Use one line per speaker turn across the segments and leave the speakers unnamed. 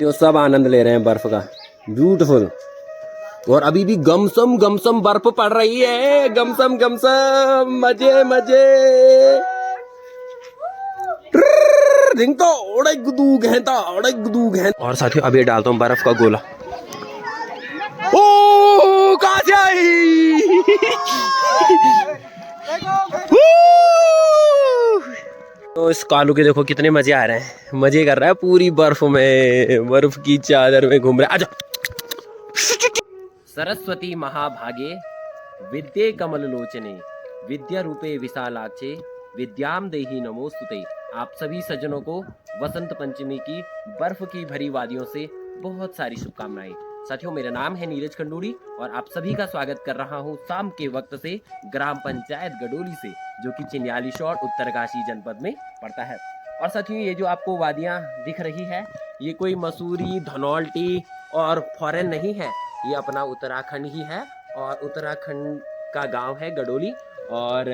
तो सब आनंद ले रहे हैं बर्फ का, ब्यूटीफुल। और अभी भी गमसम बर्फ पड़ रही है, गमसम मजे मजे। तो और साथियों अभी डालता हूँ बर्फ का गोला। ओ कहां से आई? तो इस कालू के देखो कितने मजे आ रहे हैं, मजे कर रहा है पूरी बर्फ में, बर्फ की चादर में घूम रहा है। आजा। सरस्वती महाभागे विद्ये कमल लोचने विद्या रूपे विशालाक्षे विद्याम देहि नमोस्तुते। आप सभी सज्जनों को वसंत पंचमी की बर्फ की भरी वादियों से बहुत सारी शुभकामनाएं। साथियों मेरा नाम है नीरज खंडूड़ी और आप सभी का स्वागत कर रहा हूं शाम के वक्त से ग्राम पंचायत गडोली से, जो कि चिन्यालीसौड़ उत्तरकाशी जनपद में पड़ता है। और साथियों ये जो आपको वादियां दिख रही है, ये कोई मसूरी, धनौल्टी और फॉरेन नहीं है, ये अपना उत्तराखंड ही है। और उत्तराखंड का गांव है गडोली। और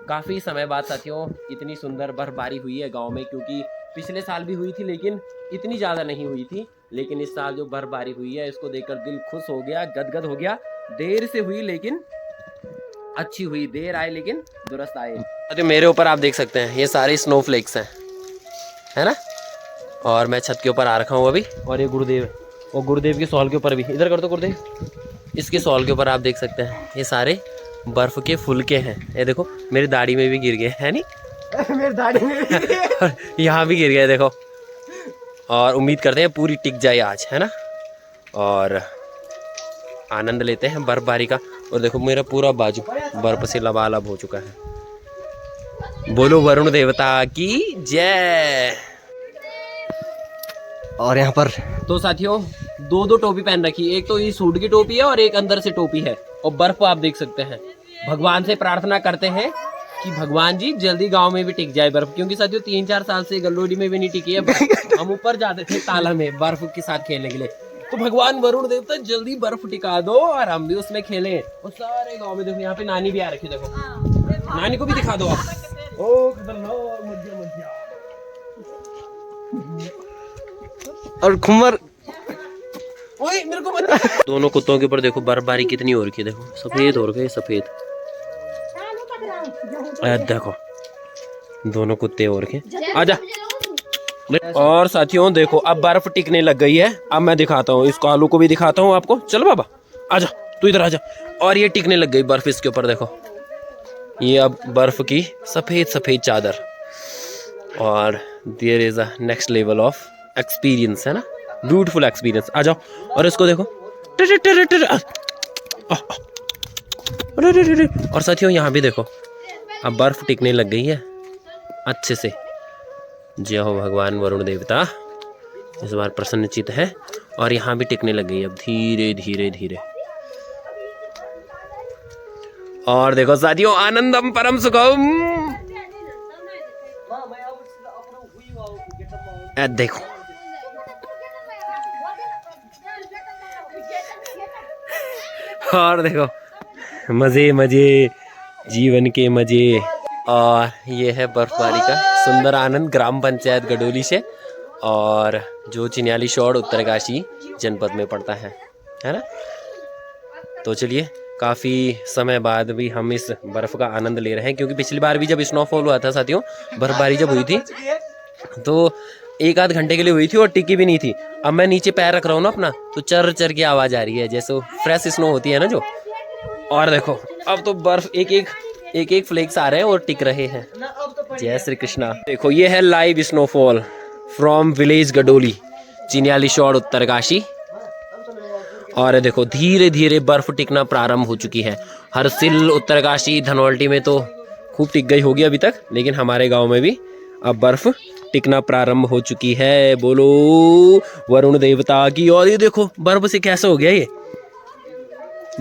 काफ़ी समय बाद साथियों इतनी सुंदर बर्फबारी हुई है गांव में, क्योंकि पिछले साल भी हुई थी लेकिन इतनी ज़्यादा नहीं हुई थी। लेकिन इस साल जो बर्फबारी हुई है इसको देखकर दिल खुश हो गया, गदगद हो गया। देर से हुई लेकिन अच्छी हुई, देर आए लेकिन दुरुस्त आए। तो मेरे ऊपर आप देख सकते हैं ये सारे स्नोफ्लेक्स हैं, है ना। और मैं छत के ऊपर आ रखा हूँ अभी। और ये गुरुदेव, और गुरुदेव की सॉल के ऊपर भी, इधर कर दो गुरुदेव, इसके सॉल के ऊपर आप देख सकते हैं ये सारे बर्फ के फुलके हैं। ये देखो मेरी दाढ़ी में भी गिर गए, है नी? मेरी दाढ़ी में भी यहाँ भी गिर गए देखो। और उम्मीद करते हैं पूरी टिक जाए आज, है ना। और आनंद लेते हैं बर्फबारी का। और देखो मेरा पूरा बाजू बर्फ से लबालब हो चुका है। बोलो वरुण देवता की जय। और यहाँ पर तो साथियों दो टोपी पहन रखी, एक तो ये सूट की टोपी है और एक अंदर से टोपी है। और बर्फ आप देख सकते हैं। भगवान से प्रार्थना करते हैं कि भगवान जी जल्दी गांव में भी टिक जाए बर्फ, क्योंकि साथियों 3-4 साल से गलोडी में भी नहीं टिकी है। हम ऊपर जाते थे ताला में बर्फ के साथ खेलने के लिए, तो भगवान वरुण देवता जल्दी बर्फ टिका दो और हम भी उसमें खेलें। और सारे गांव में देखो, यहाँ पे नानी भी आ रखी, देखो नानी को भी दिखा दो आप। ओ खतरनाक मध्य और खुमर। ओए मेरे को मत। दोनों कुत्तों के ऊपर देखो बर्फबारी कितनी हो रखी है, देखो सफेद हो रखे है, सफेद। देखो दोनों कुत्ते हो रखे, आजा। और साथियों देखो अब बर्फ टिकने लग गई है। अब मैं दिखाता हूँ, इस कालू को भी दिखाता हूँ आपको। चल बाबा आजा, तू इधर आजा। और ये टिकने लग गई बर्फ इसके ऊपर, देखो ये अब बर्फ की सफेद चादर। और there is a next level of experience, है ना, ब्यूटीफुल एक्सपीरियंस। आ जाओ और इसको देखो। और साथियों यहाँ भी देखो अब बर्फ टिकने लग गई है अच्छे से। जय हो भगवान वरुण देवता, इस बार प्रसन्नचित है। और यहाँ भी टिकने लग गई अब धीरे धीरे। और देखो साथियों आनंदम परम सुखम। देखो और देखो मजे जीवन के मजे। और ये है बर्फबारी का सुंदर आनंद ग्राम पंचायत गडोली से, और जो चिन्यालीसौड़ उत्तरकाशी जनपद में पड़ता है ना। तो चलिए काफ़ी समय बाद भी हम इस बर्फ़ का आनंद ले रहे हैं, क्योंकि पिछली बार भी जब स्नोफॉल हुआ था साथियों, बर्फबारी जब हुई थी तो 1-8 घंटे के लिए हुई थी और टिकी भी नहीं थी। अब मैं नीचे पैर रख रहा हूँ ना अपना, तो चर की आवाज़ आ रही है जैसे फ्रेश स्नो होती है ना जो। और देखो अब तो बर्फ एक फ्लेक्स आ रहे हैं और टिक रहे हैं। जय श्री कृष्णा। देखो ये है live snowfall from village Gadoli, Chinyalisaur Uttarkashi. और देखो धीरे धीरे बर्फ टिकना प्रारंभ हो चुकी है। हरसिल, उत्तरकाशी, धनौल्टी में तो खूब टिक गई होगी अभी तक, लेकिन हमारे गांव में भी अब बर्फ टिकना प्रारंभ हो चुकी है। बोलो वरुण देवता की। और ये देखो बर्फ से कैसे हो गया ये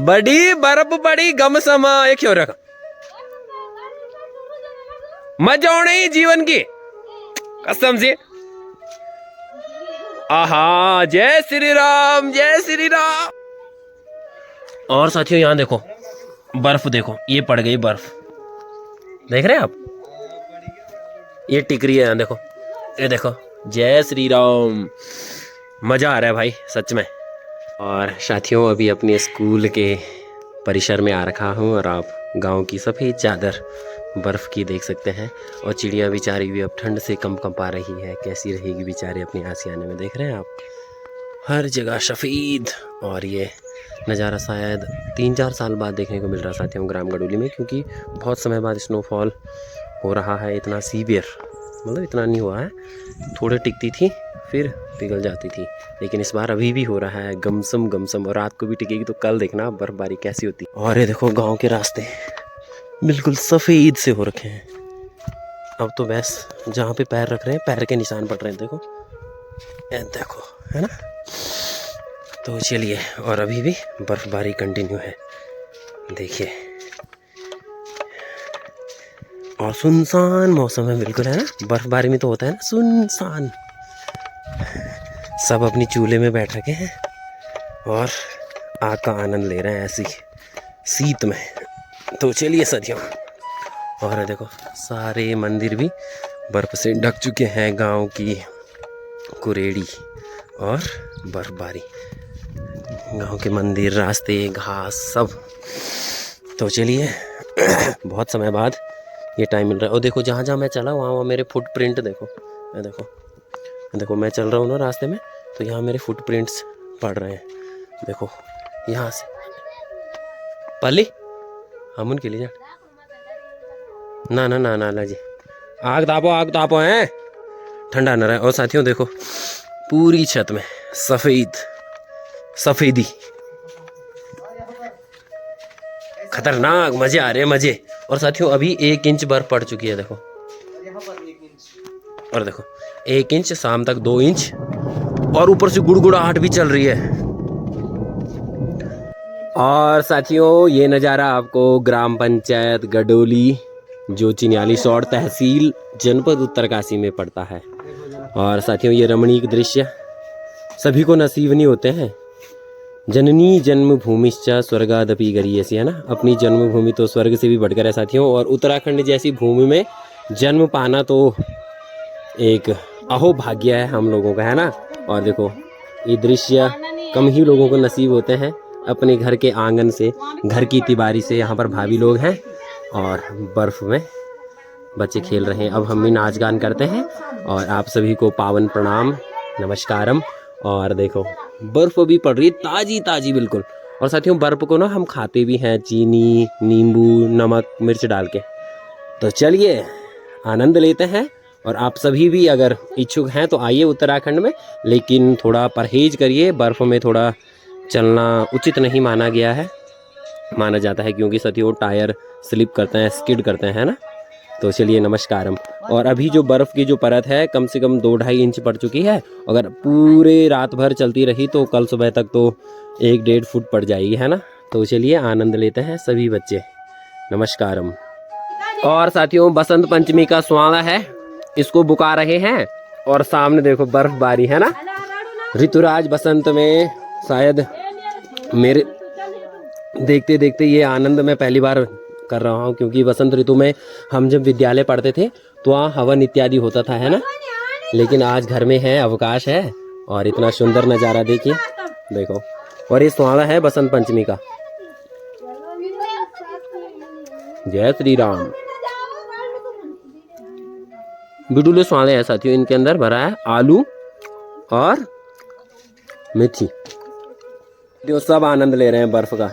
बड़ी बर्फ, बड़ी गम समा। एक क्यों रखा मजा नहीं जीवन की कसम से। आहा जय श्री राम, जय श्री राम। और साथियों यहाँ देखो बर्फ, देखो ये पड़ गई बर्फ, देख रहे हैं आप, ये टिक रही है यहाँ देखो, ये देखो। जय श्री राम। मज़ा आ रहा है भाई सच में। और साथियों अभी अपने स्कूल के परिसर में आ रखा हूँ और आप गांव की सफ़ेद चादर बर्फ़ की देख सकते हैं। और चिड़िया बेचारी भी अब ठंड से कम पा रही है। कैसी रहेगी बेचारी अपने आशियाने में, देख रहे हैं आप, हर जगह सफ़ेद। और ये नज़ारा शायद 3-4 साल बाद देखने को मिल रहा साथियों ग्राम गडोली में, क्योंकि बहुत समय बाद स्नोफॉल हो रहा है। इतना सीवियर मतलब इतना नहीं हुआ है, थोड़े टिकती थी फिर पिघल जाती थी, लेकिन इस बार अभी भी हो रहा है गमसम गमसम। और रात को भी टिकेगी तो कल देखना बर्फबारी कैसी होती। और ये देखो गांव के रास्ते बिल्कुल सफ़ेद से हो रखे हैं। अब तो बस जहाँ पे पैर रख रहे हैं पैर के निशान पड़ रहे हैं, देखो देखो है ना। तो चलिए, और अभी भी बर्फबारी कंटिन्यू है, देखिए। और सुनसान मौसम है बिल्कुल, है ना। बर्फबारी में तो होता है ना सुनसान। सब अपनी चूल्हे में बैठ रखे हैं और आग का आनंद ले रहे हैं ऐसी शीत में। तो चलिए साथियों, और देखो सारे मंदिर भी बर्फ से ढक चुके हैं। गांव की कुरेड़ी और बर्फबारी, गांव के मंदिर, रास्ते, घास सब। तो चलिए बहुत समय बाद ये टाइम मिल रहा है। और देखो जहाँ जहाँ मैं चला वहाँ मेरे फुटप्रिंट देखो, ये देखो देखो मैं चल रहा हूँ ना रास्ते में, तो यहाँ मेरे फुटप्रिंट्स पड़ रहे हैं। देखो यहाँ से पली हम उनके लिए ना ना ना ना ला जी, आग तापो हैं, ठंडा न रहा है। और साथियों देखो पूरी छत में सफेदी, खतरनाक, मजे आ रहे हैं मजे। और साथियों अभी 1 इंच बर्फ पड़ चुकी है, देखो। और देखो 1 इंच, शाम तक 2 इंच, और ऊपर से गुड़गुड़ाहट भी चल रही है। और साथियों ये नज़ारा आपको ग्राम पंचायत गडोली, जो चिन्याली सौड़ तहसील जनपद उत्तरकाशी में पड़ता है। और साथियों ये रमणीक दृश्य सभी को नसीब नहीं होते हैं। जननी जन्मभूमिश्च स्वर्गादपि गरीयसी, है ना। अपनी जन्मभूमि तो स्वर्ग से भी बढ़कर है साथियों। और उत्तराखंड जैसी भूमि में जन्म पाना तो एक अहोभाग्य है हम लोगों का, है ना। और देखो ये दृश्य कम ही लोगों को नसीब होते हैं। अपने घर के आंगन से, घर की तिबारी से, यहाँ पर भाभी लोग हैं और बर्फ में बच्चे खेल रहे हैं। अब हम भी नाच गान करते हैं और आप सभी को पावन प्रणाम, नमस्कारम। और देखो बर्फ भी पड़ रही है ताजी ताजी बिल्कुल। और साथियों बर्फ को ना हम खाते भी हैं, चीनी, नींबू, नमक, मिर्च डाल के। तो चलिए आनंद लेते हैं। और आप सभी भी अगर इच्छुक हैं तो आइए उत्तराखंड में, लेकिन थोड़ा परहेज करिए, बर्फ़ में थोड़ा चलना उचित नहीं माना गया है, माना जाता है, क्योंकि साथियों टायर स्लिप करते हैं, स्किड करते हैं, है ना। तो चलिए नमस्कारम। और अभी जो बर्फ़ की जो परत है कम से कम 2-2.5 इंच पड़ चुकी है। अगर पूरे रात भर चलती रही तो कल सुबह तक तो 1-1.5 फुट पड़ जाएगी, है ना। तो चलिए आनंद लेते हैं सभी बच्चे, नमस्कारम। और साथियों बसंत पंचमी का स्वागत है, इसको बुका रहे हैं। और सामने देखो बर्फबारी, है ना। ऋतुराज बसंत में शायद मेरे देखते देखते ये आनंद मैं पहली बार कर रहा हूँ, क्योंकि बसंत ऋतु में हम जब विद्यालय पढ़ते थे तो वहाँ हवन इत्यादि होता था, है ना। लेकिन आज घर में है, अवकाश है, और इतना सुंदर नज़ारा देखिए, देखो। और ये स्वागत है बसंत पंचमी का। जय श्री राम। बिडुले स्वाले है साथियों, इनके अंदर भरा है आलू और मेथी। जो सब आनंद ले रहे हैं बर्फ का,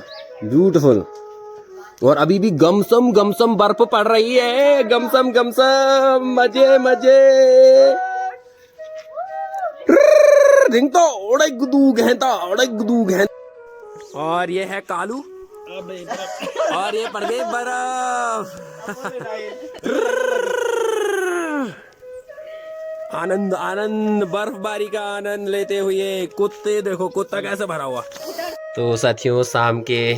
ब्यूटीफुल। और अभी भी गमसम गमसम बर्फ पड़ रही है, गमसम गमसम, मजे मजे। तो ओड़े गुदू घंटा, ओड़े गुदू घंटा। और ये है कालू, और ये पड़ गई बर्फ। आनंद आनंद, बर्फबारी का आनंद लेते हुए कुत्ते, देखो कुत्ता कैसे भरा हुआ। तो साथियों शाम के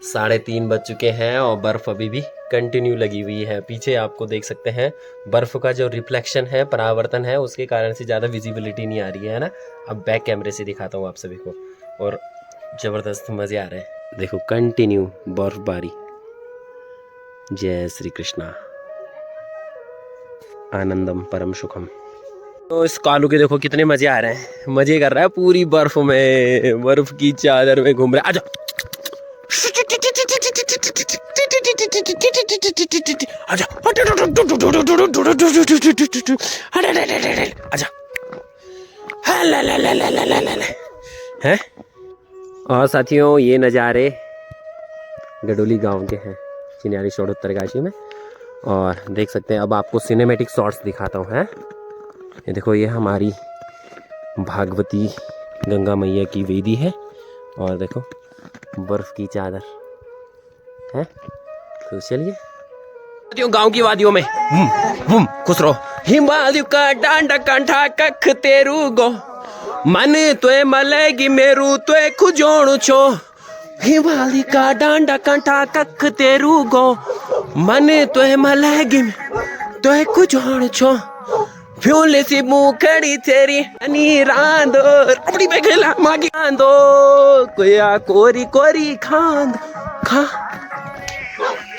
3:30 बज चुके हैं और बर्फ अभी भी कंटिन्यू लगी हुई है। पीछे आपको देख सकते हैं बर्फ का जो रिफ्लेक्शन है, परावर्तन है, उसके कारण से ज़्यादा विजिबिलिटी नहीं आ रही है ना। अब बैक कैमरे से दिखाता हूँ आप सभी को, और ज़बरदस्त मज़े आ रहे हैं। देखो कंटिन्यू बर्फबारी। जय श्री कृष्णा, आनंदम परम सुखम। तो इस कालू के देखो कितने मजे आ रहे हैं, मजे कर रहा है पूरी बर्फ में, बर्फ की चादर में घूम रहा है। आजा आजा आजा है। और साथियों ये नज़ारे गडोली गांव के हैं, चिन्याली शोड़ उत्तरकाशी में। और देख सकते हैं, अब आपको सिनेमैटिक शॉट्स दिखाता हूँ। है ये देखो, ये हमारी भागवती गंगा मैया की वेदी है और देखो बर्फ की चादर है। तो चलिए गांव की वादियों में खुश रहो। हिमालय का डांडा कंठा कख तेरू गो मन त्वे मलेगी मेरू त्वे खुजोण छो। हिमालय का डांडा कंठा कख तेरू गो मन त्वे मलेगी त्वे खुजोण छो। फ्यूले सी मुखड़ी तेरी अनी रांदो अपनी बेगला मागी रांदो कोया कोरी कोरी खांद खा।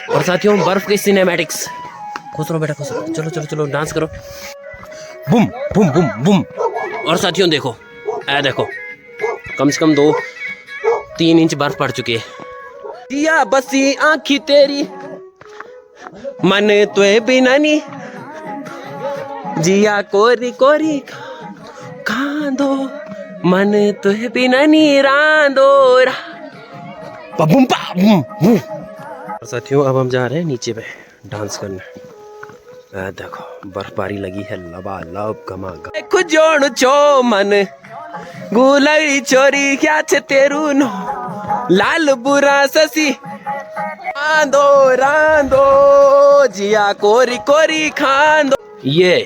और साथियों बर्फ की सिनेमैटिक्स। खुश रहो बेटा, खुश रहो। चलो चलो चलो डांस करो। बुम बुम बुम बुम। और साथियों देखो, ऐ देखो कम से कम 2-3 इंच बर्फ पड़ चुकी है। दिया बसी आँखी तेरी मन त्वे बिना नी जिया कोरी कोरी खांदो मन त्वे बिना नी रांदो बम बम। साथियों अब हम जा रहे हैं नीचे पे डांस करने। देखो बर्फबारी लगी है लबालब घमाघम। खुजोण छो मन गुलड़ी चोरी क्या छे तेरू नो लाल बुरा ससी रांदो रांदो जिया कोरी कोरी खांदो। ये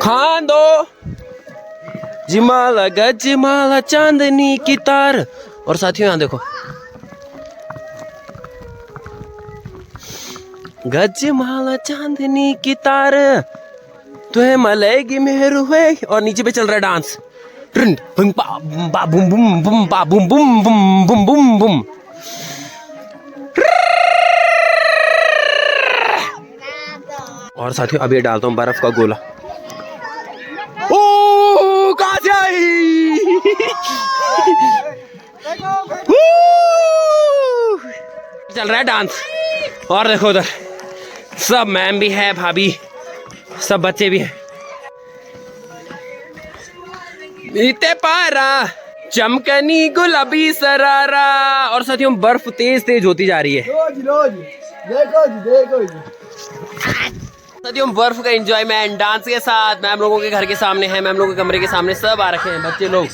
खांदो जिमाला गजमाला चांदनी की तार। और साथियों यहाँ देखो गजमाला चांदनी की तार तुहे मलेगी मेरू है। और नीचे पे चल रहा है डांस। बुम बुम बुम बुम बुम बुम बुम बुम बुम बुम। और साथियों अब ये डालता हूँ बर्फ का गोला। ओ कहाँ से आई? चल रहा है डांस। और देखो उधर सब मैम भी है, भाभी, सब बच्चे भी हैं। इते पारा चमकनी गुलाबी सरारा। और साथियों बर्फ तेज तेज होती जा रही है। साथियों बर्फ का एंजॉयमेंट डांस के साथ मैम लोगों के घर के सामने है, मैम लोगों के कमरे के सामने सब आ रखे हैं बच्चे लोग।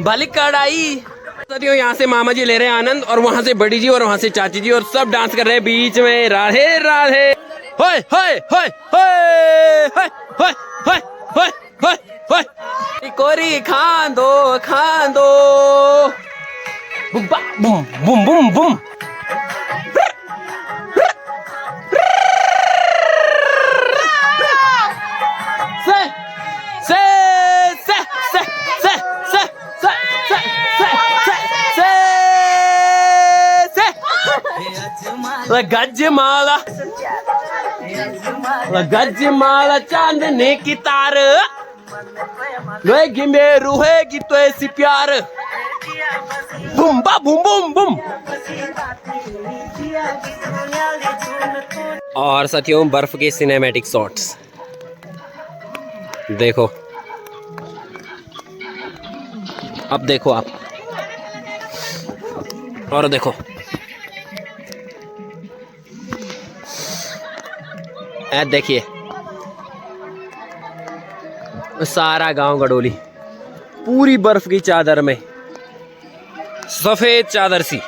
बालिक कड़ाई। साथियों यहाँ से मामा जी ले रहे हैं आनंद और वहाँ से बड़ी जी और वहाँ से चाची जी और सब डांस कर रहे हैं बीच में। राधे राधे। होय होय होय होय होय होय होय होय होय होय कोरी खांदो खांदो बुम बुम बुम बुम बुम। गजमाला गजमाला चांदनी की तार लोगी मेरू है तो ऐसी प्यार बुम बा बुम बुम बुम। और साथियों बर्फ के सिनेमैटिक शॉट्स देखो। अब देखो आप, और देखो देखिए सारा गांव गडोली पूरी बर्फ की चादर में, सफेद चादर सी।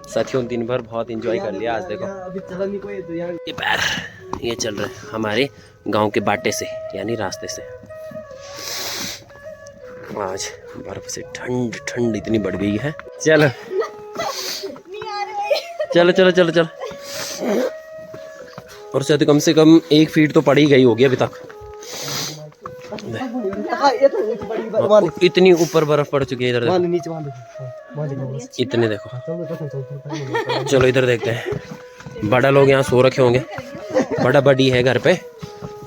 साथियों दिन भर बहुत एंजॉय कर लिया। आज देखो ये पैर ये चल रहे हैं हमारे गांव के बाटे से यानी रास्ते से। आज बर्फ से ठंड ठंड इतनी बढ़ गई है। चलो चलो चलो चलो चलो। और शायद कम से कम 1 फीट तो पड़ ही गई होगी अभी तक। इतनी ऊपर बर्फ पड़ चुकी है इधर देखो। इतने देखो। चलो इधर देखते हैं। बड़ा लोग यहाँ सो रखे होंगे, बड़ा बड़ी है घर पे।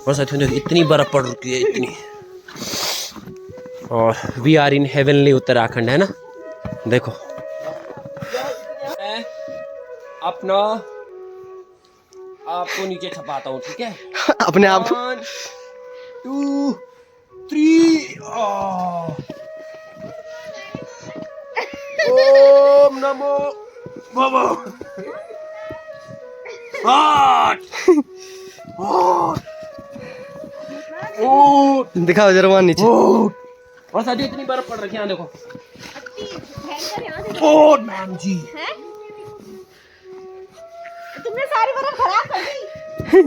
और साथियों देखो इतनी बर्फ पड़ रही है, इतनी। और we are in heavenly Uttarakhand, है ना। देखो अपना आपको नीचे छपाता हूँ, ठीक है।
अपने आप
1 2 3 ओम नमो भगवान।
दिखाओ जरा वहाँ नीचे।
और साथ ही इतनी बर्फ पड़ रखी है, देखो। ओ मैम जी,
तुमने सारी बर्फ खराब कर दी।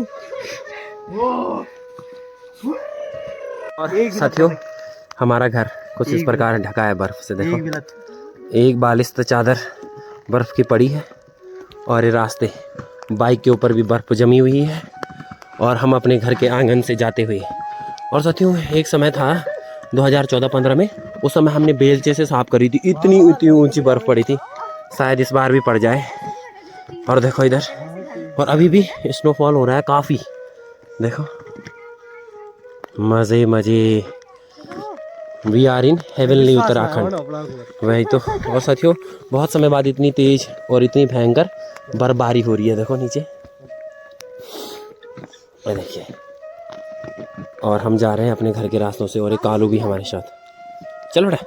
और साथियों हमारा घर कुछ इस प्रकार ढका है बर्फ से। देखो एक बालिश चादर बर्फ की पड़ी है, और ये रास्ते बाइक के ऊपर भी बर्फ जमी हुई है, और हम अपने घर के आंगन से जाते हुए। और साथियों एक समय था 2014-15 में, उस समय हमने बेलचे से साफ करी थी, इतनी इतनी ऊंची बर्फ पड़ी थी। शायद इस बार भी पड़ जाए। और देखो इधर, और अभी भी स्नोफॉल हो रहा है काफ़ी। देखो मज़े मज़े। We are in heavenly Uttarakhand, वही तो। और साथियों बहुत समय बाद इतनी तेज और इतनी भयंकर बर्फबारी हो रही है। देखो नीचे, ये देखिए। और हम जा रहे हैं अपने घर के रास्तों से, और एक कालू भी हमारे साथ। चलो बेटा,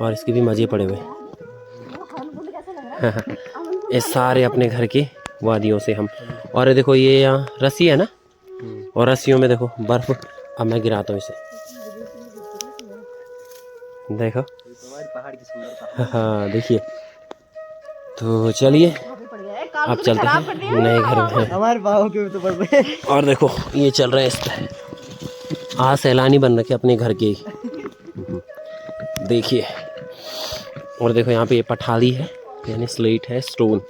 और इसके भी मज़े पड़े हुए। ये सारे अपने घर के वादियों से हम। और ये देखो ये यहाँ रस्सी है ना, और रस्सियों में देखो बर्फ। अब मैं गिराता हूँ इसे, देखो। हाँ देखिए। तो चलिए अब चलते हैं नए घर में।
हमारे बाहों के तो पड़ रहे।
और देखो ये चल रहे हैं इस पर। आज सैलानी बन रखे अपने घर के, देखिए। और देखो यहाँ पे ये पठाली है, यानी स्लेट है, स्टोन,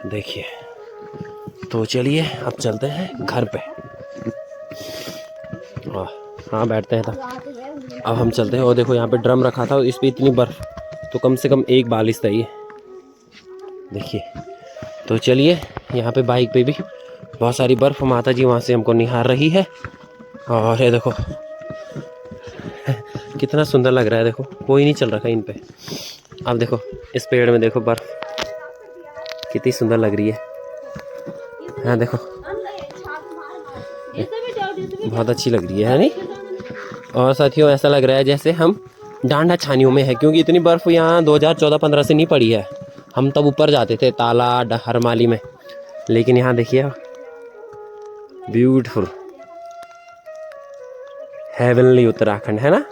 देखिए। तो चलिए अब चलते हैं घर पे। हाँ बैठते हैं। अब हम चलते हैं। और देखो यहाँ पे ड्रम रखा था, इस पे इतनी बर्फ, तो कम से कम एक बालिश था ये, देखिए। तो चलिए यहाँ पे बाइक पे भी बहुत सारी बर्फ, माता जी वहाँ से हमको निहार रही है। और ये देखो कितना सुंदर लग रहा है। देखो कोई नहीं चल रखा इन पे। अब देखो इस पेड़ में देखो बर्फ कितनी सुंदर लग रही है। हाँ देखो बहुत अच्छी लग रही है नहीं। और साथियों ऐसा लग रहा है जैसे हम डांडा छानियों में है, क्योंकि इतनी बर्फ यहाँ 2014-15 से नहीं पड़ी है। हम तब ऊपर जाते थे ताला हरमाली में, लेकिन यहाँ देखिए ब्यूटीफुल हेवनली उत्तराखंड, है ना।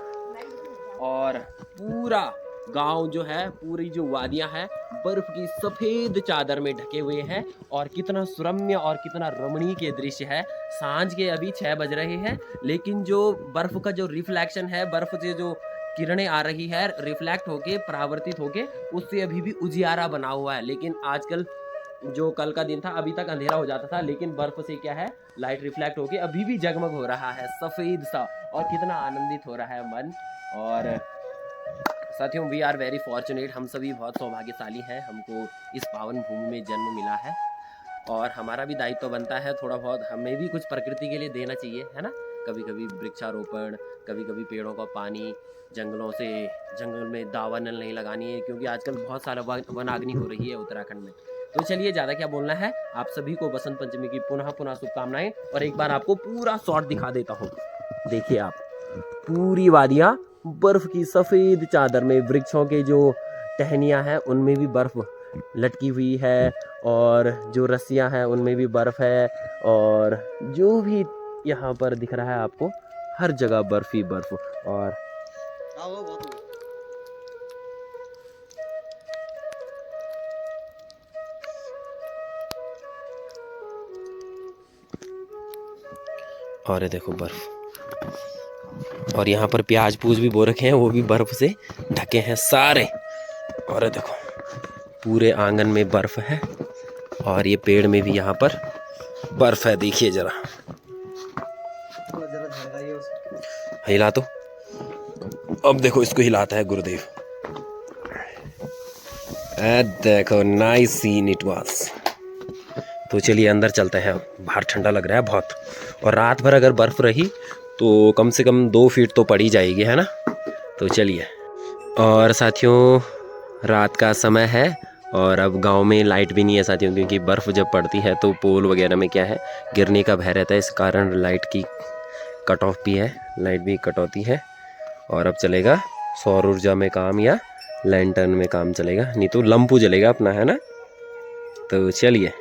और पूरा गांव जो है, पूरी जो वादियां हैं बर्फ की सफेद चादर में ढके हुए हैं। और कितना सुरम्य और कितना रमणीय दृश्य है। सांझ के अभी 6 बज रहे हैं, लेकिन जो बर्फ का जो रिफ्लेक्शन है, बर्फ से जो किरणें आ रही है रिफ्लेक्ट होके, परावर्तित होके, उससे अभी भी उजियारा बना हुआ है। लेकिन आजकल जो कल का दिन था, अभी तक अंधेरा हो जाता था, लेकिन बर्फ से क्या है, लाइट रिफ्लेक्ट होके अभी भी जगमग हो रहा है सफेद सा, और कितना आनंदित हो रहा है मन। और साथियों वी आर वेरी फॉर्चुनेट, हम सभी बहुत सौभाग्यशाली हैं, हमको इस पावन भूमि में जन्म मिला है। और हमारा भी दायित्व बनता है थोड़ा बहुत, हमें भी कुछ प्रकृति के लिए देना चाहिए, है ना। कभी कभी वृक्षारोपण, कभी कभी पेड़ों का पानी, जंगलों से जंगल में दावानल नहीं लगानी है, क्योंकि आजकल बहुत सारा वनाग्नि हो रही है उत्तराखंड में। तो चलिए ज़्यादा क्या बोलना है, आप सभी को बसंत पंचमी की पुनः पुनः शुभकामनाएं। और एक बार आपको पूरा शॉट दिखा देता हूँ, देखिए आप, पूरी वादियाँ बर्फ की सफ़ेद चादर में, वृक्षों के जो टहनियाँ हैं उनमें भी बर्फ लटकी हुई है, और जो रस्सियाँ हैं उनमें भी बर्फ है, और जो भी यहाँ पर दिख रहा है आपको हर जगह बर्फ ही बर्फ। और ये देखो बर्फ। और यहाँ पर प्याज पूज भी बो रखे हैं, वो भी बर्फ से ढके हैं सारे। और ये देखो पूरे आंगन में बर्फ है, और ये पेड़ में भी यहाँ पर बर्फ है, देखिए जरा। हिला तो। अब देखो इसको हिलाता है गुरुदेव। देखो नाइस सीन इट वाज। तो चलिए अंदर चलते हैं, बाहर ठंडा लग रहा है बहुत। और रात भर अगर बर्फ़ रही तो कम से कम 2 फीट तो पड़ ही जाएगी, है ना। तो चलिए। और साथियों रात का समय है और अब गांव में लाइट भी नहीं है साथियों, क्योंकि बर्फ़ जब पड़ती है तो पोल वगैरह में क्या है गिरने का भय रहता है, इस कारण लाइट की कट ऑफ भी है, लाइट भी कटौती है। और अब चलेगा सौर ऊर्जा में काम या लैंटर्न में काम चलेगा, नहीं तो लंपू जलेगा अपना, है ना। तो चलिए।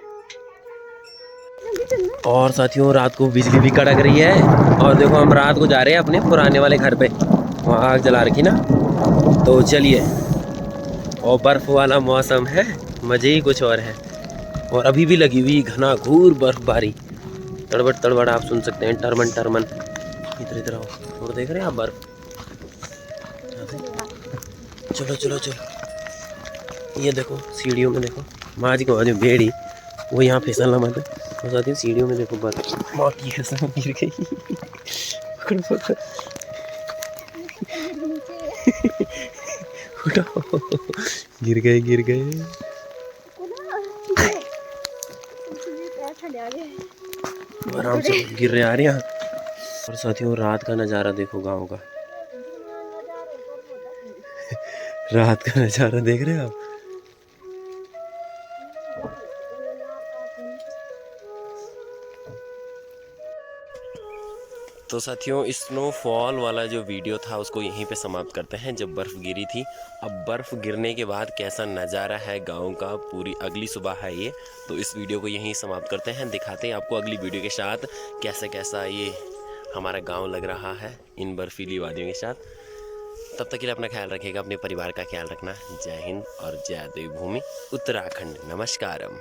और साथियों रात को बिजली भी कड़क रही है और देखो हम रात को जा रहे हैं अपने पुराने वाले घर पे, वहाँ आग जला रखी ना। तो चलिए। और बर्फ वाला मौसम है, मज़े ही कुछ और है। और अभी भी लगी हुई घना घूर बर्फबारी, तड़बड़ तड़बड़ आप सुन सकते हैं, टरमन टरमन। इधर इधर आओ और देख रहे हैं आप बर्फ। चलो चलो चलो, ये देखो सीढ़ियों में देखो माँ जी को जो भेड़ी वो यहाँ फिसलना मत। हो जाती है सीढ़ियों में देखो बर्फ, माँ की कसम गिर गई। पकड़ पकड़ उठाओ, गिर गए गिर गए। आराम से गिर रहे आ रहे हैं। और साथियों रात का नज़ारा देखो गांव का। रात का नज़ारा देख रहे हैं आप। तो साथियों स्नोफॉल वाला जो वीडियो था उसको यहीं पे समाप्त करते हैं, जब बर्फ़ गिरी थी। अब बर्फ़ गिरने के बाद कैसा नज़ारा है गांव का, पूरी अगली सुबह है ये। तो इस वीडियो को यहीं समाप्त करते हैं, दिखाते हैं आपको अगली वीडियो के साथ कैसा कैसा ये हमारा गांव लग रहा है इन बर्फीली वादियों के साथ। तब तक के लिए अपना ख्याल रखिएगा, अपने परिवार का ख्याल रखना। जय हिंद और जय देवभूमि उत्तराखंड। नमस्कारम।